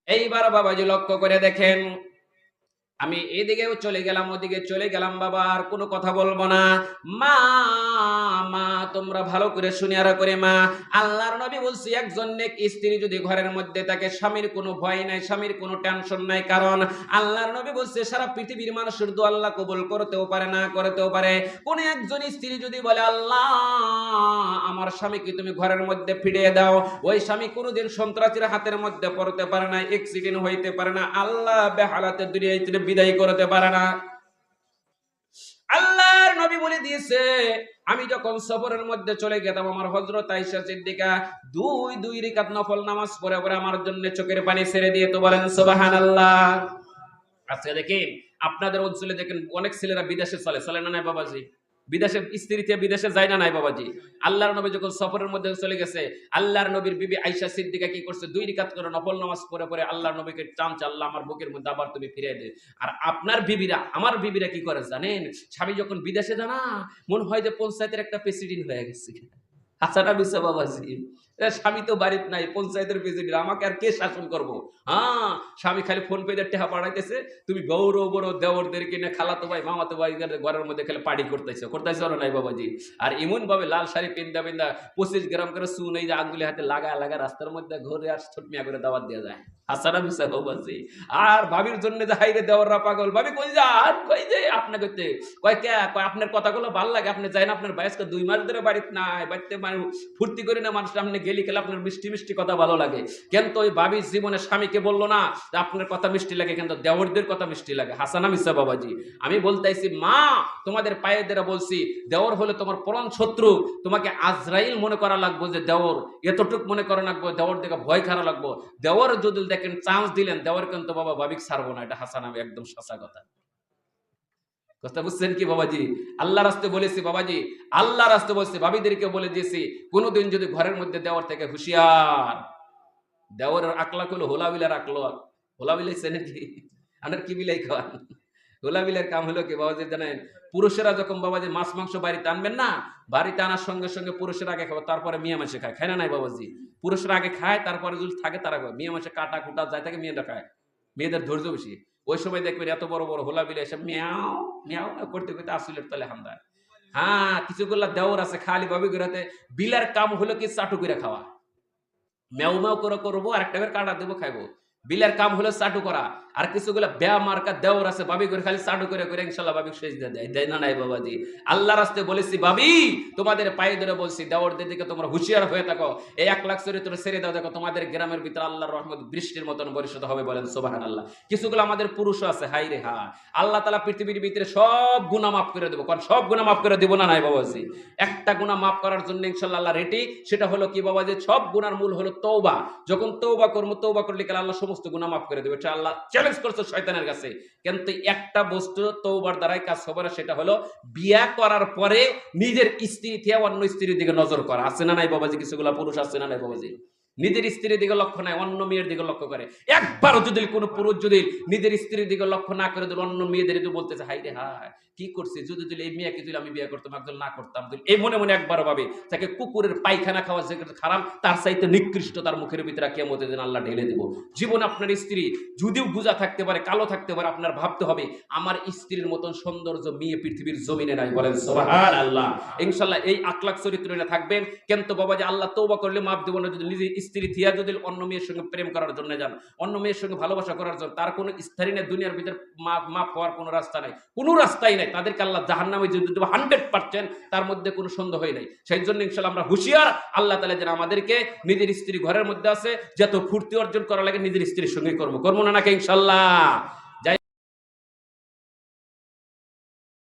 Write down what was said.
এইবার বাবাজি লক্ষ্য করে দেখেন, আমি এদিকেও চলে গেলাম, ওদিকে চলে গেলাম, বাবা আর কোনো কথা বলবো না। মা, মা তোমরা ভালো করে শুনিয়ারা করে মা, আল্লাহর নবী বলছি একজন নেক স্ত্রী যদি ঘরের মধ্যে থাকে, স্বামীর কোনো ভয় নাই, স্বামীর কোনো টেনশন নাই। কারণ আল্লাহর নবী বলছে সারা পৃথিবীর মানুষের দোয়া আল্লাহ কবুল করতেও পারে, না করতেও পারে। কোন একজন স্ত্রী যদি বলে আল্লাহ আমার স্বামীকে তুমি ঘরের মধ্যে ফিরিয়ে দাও, ওই স্বামী কোনোদিন সন্ত্রাসীর হাতের মধ্যে পড়তে পারে না, অ্যাক্সিডেন্ট হইতে পারে না, আল্লাহ বেহালাতে দুনিয়া থেকে বিদায় করতে পারে না। আল্লাহর নবী বলে দিয়েছে, আমি যখন সফরের মধ্যে চলে গেলাম, আমার হযরত আয়েশা সিদ্দিকা দুই রাকাত নফল নামাজ পড়ে পড়ে আমার জন্য চোখের পানি ছেড়ে দিয়ে তো বলেন সুবহানাল্লাহ। আজকে দেখেন আপনাদের অঞ্চলে দেখেন অনেক ছেলেরা বিদেশে চলে না নাই বাবাজি? বিদেশে স্ত্রীতে বিদেশে যায় না নাই বাবাজি? আল্লাহর নবী যখন সফরের মধ্যে চলে গেছে, আল্লাহর নবীর বিবি আয়েশা সিদ্দিকা কি করছে? 2 রাকাত করে নফল নামাজ পড়ে পড়ে আল্লাহর নবীকে টানছে, আল্লাহ আমার বুকের মধ্যে আবার তুমি ফিরিয়ে দে। আর আপনার বিবিরা, আমার বিবিরা কি করে জানেন? স্বামী যখন বিদেশে যায় না, মনে হয় যে পঞ্চায়েতের একটা প্রেসিডেন্ট হয়ে গেছে। হাসানা বিসা বাবাজি, স্বামী তো বাড়িতে নাই, পঞ্চায়েতের প্রেসিডেন্ট, আমাকে আর কে শাসন করবো? হ্যাঁ, স্বামী খালি ফোন পে দিয়ে টাকা পাঠাইতেছে, তুমি বড় বড় দেওরদের কিনে খালাতো ভাই মামাতো ভাই ঘরের মধ্যে খালি পার্টি করতেছো নাই বাবাজি। আর এমন ভাবে লাল শাড়ি পিন্দা 25 গ্রাম করে চুন এই যে আঙ্গুলি হাতে লাগা রাস্তার মধ্যে ঘুরে আর ছোটমিয়া করে দাওয়াত দেওয়া যায়। হাসানা বিসা বাবাজি। আর ভাবির জন্য যে হাইরে দেওয়াররা পাগল, ভাবি কই যান, কই যে আপনি কইতে কয় কে, কয় আপনার কথাগুলো ভালো লাগে, আপনি যাই না, আপনার বয়স্ক 2 মাস ধরে বাড়িতে নাই, বাড়িতে মানে ফুর্তি করে না মানুষ, আপনি গেলি খেলে আপনার মিষ্টি মিষ্টি কথা ভালো লাগে। কিন্তু ওই ভাবির জীবনে স্বামীকে বললো না যে আপনার কথা মিষ্টি লাগে, কিন্তু দেওরদের কথা মিষ্টি লাগে। হাসানা মিসা বাবাজি, আমি বলতেছি মা, তোমাদের পায়ে দ্বারা বলছি, দেওর হলে তোমার পরম শত্রু, তোমাকে আজরাইল মনে করা লাগবে যে দেওর, এতটুক মনে করা লাগবে, দেওর দেখে ভয় খারাপ লাগবো। দেওর যদি দেখেন চান্স দিলেন, দেওর কিন্তু বাবা ভাবিক ছাড়বো না, এটা হাসানা একদম সঁচা কথা। কথা বুঝছেন কি বাবাজি? আল্লাহ রাস্তে বলেছি বাবাজি, আল্লাহ রাস্তে বলছি, ভাবিদেরকে বলে দিয়েছি, কোনোদিন যদি ঘরের মধ্যে দেওয়ার থেকে হুঁশিয়ার। দেওয়ারের আকলাক হলো হোলাবিলার আকলাক। হোলাবিলাই চেনেন কি? আপনার কি বিলাই খাওয়ান? হোলাবিলার কাম হলো কি বাবাজি জানেন? পুরুষেরা যখন বাবাজি মাছ মাংস বাড়িতে আনবেন না, বাড়িতে আনার সঙ্গে সঙ্গে পুরুষের আগে খাবো, তারপরে মেয়ে মাসে খায়। খায় না নাই বাবাজি? পুরুষেরা আগে খায়, তারপরে যদি থাকে তারা খায়। মেয়ে মাসে কাটা কুটা যায় থাকে, মেয়েরা খায়। মেয়েদের ধৈর্য বেশি। ওই সময় দেখবেন এত বড় বড় হোলা বিলে এসে মিয়াও মিয়াও করতে করতে আসলের তলে হামদার। হ্যাঁ, কিছুগুলা দেওর আছে খালি ভাবি ঘুরাতে, বিলার কাম হলো কি চাটু করে খাওয়া। ম্যাও ম্যাও করে করবো, আর একটা কাটা দেবো খাইবো। বিলের কাম হলো চাটু করা। আর কিছুগুলো ব্যায়া মার্কা দেওর আছে, ভাবি করে খালি চাটু করে করে ইনশাল্লাহ ভাবি শেষ দিয়ে দেয়। দেয় না নাই বাবাজি? আল্লাহ রাস্তে বলেছি ভাবি, তোমাদের পায়ে ধরে বলছি, দেওরদের দিকে তোমরা হুঁশিয়ার হয়ে থাকো। এই 1 লাখ চরিত্র ছেড়ে দাও, দেখো তোমাদের গ্রামের ভিতরে আল্লাহর রহমত বৃষ্টির মতন বরিষ্ঠ হবে, বলেন সুবহানাল্লাহ। কিছুগুলো আমাদের পুরুষও আছে, হাই রে হা, আল্লাহ তাআলা পৃথিবীর ভিতরে সব গুনাহ মাফ করে দেবো। কারণ সব গুনাহ মাফ করে দিব না নাই বাবাজি? একটা গুনাহ মাফ করার জন্য ইনশাআল্লাহ আল্লাহ রেডি, সেটা হলো কি বাবাজি? সব গুনার মূল হলো তওবা। যখন তওবা করব, তওবা করলে কাল আল্লাহ সমস্ত গুনাহ মাফ করে দেবে। এটা আল্লাহ চ্যালেঞ্জ করছে শয়তানের কাছে। কিন্তু একটা বস্তু তওবার দ্বারাই কাজ হবে না, সেটা হলো বিয়া করার পরে নিজের স্ত্রী থেকে অন্য স্ত্রীর দিকে নজর করা। আছে না নাই বাবাজি? কিছুগুলা পুরুষ আছে না নাই বাবাজি? নিজের স্ত্রীর দিকে লক্ষ্য নাই, অন্য মেয়ের দিকে লক্ষ্য করে। একবারও যদি কোনো পুরুষ যদি নিজের স্ত্রীর দিকে লক্ষ্য না করে দিল, অন্য মেয়েদের দিকে বলতেছে হাই রে হায়, কি করছে, যদি দিলে এই মেয়েকে যদি আমি বিয়ে করতাম, একদল না করতাম, এই মনে মনে একবারও ভাবে তাকে কুকুরের পায়খানা খাওয়া যে খারাপ, তার চাইতে নিকৃষ্ট তার মুখের ভিতরে কিয়ামতের দিন আল্লাহ ঢেলে দিব। জীবন আপনার স্ত্রী যদিও গুজা থাকতে পারে, কালো থাকতে পারে, আপনার ভাবতে হবে আমার স্ত্রীর মতন সৌন্দর্য মেয়ে পৃথিবীর জমিনে নাই, বলেন সুবহানাল্লাহ। ইনশাআল্লাহ এই আখলাক চরিত্র নিয়ে থাকবেন। কিন্তু বাবা যে আল্লাহ তওবা করলে মাফ দিব না। যদি নিজে স্ত্রী থিয়া যদি অন্য মেয়ের সঙ্গে প্রেম করার জন্য যান, অন্য মেয়ের সঙ্গে ভালোবাসা করার জন্য, তার কোনো স্থায়ী নেই, দুনিয়ার ভিতরে মাফ হওয়ার কোনো রাস্তা নাই, কোনো রাস্তাই নাই। তাদেরকে আল্লাহ জাহান্নামে যদি দেব 100%, তার মধ্যে কোনো সন্দেহই নাই। সেই জন্য ইনশাআল্লাহ আমরা হুঁশিয়ার, আল্লাহ তাআলা যেন আমাদেরকে নিজের স্ত্রী ঘরের মধ্যে আছে, যত ফুর্তি অর্জন করা লাগে নিজের স্ত্রীর সঙ্গে করবো না নাকি ইনশাআল্লাহ?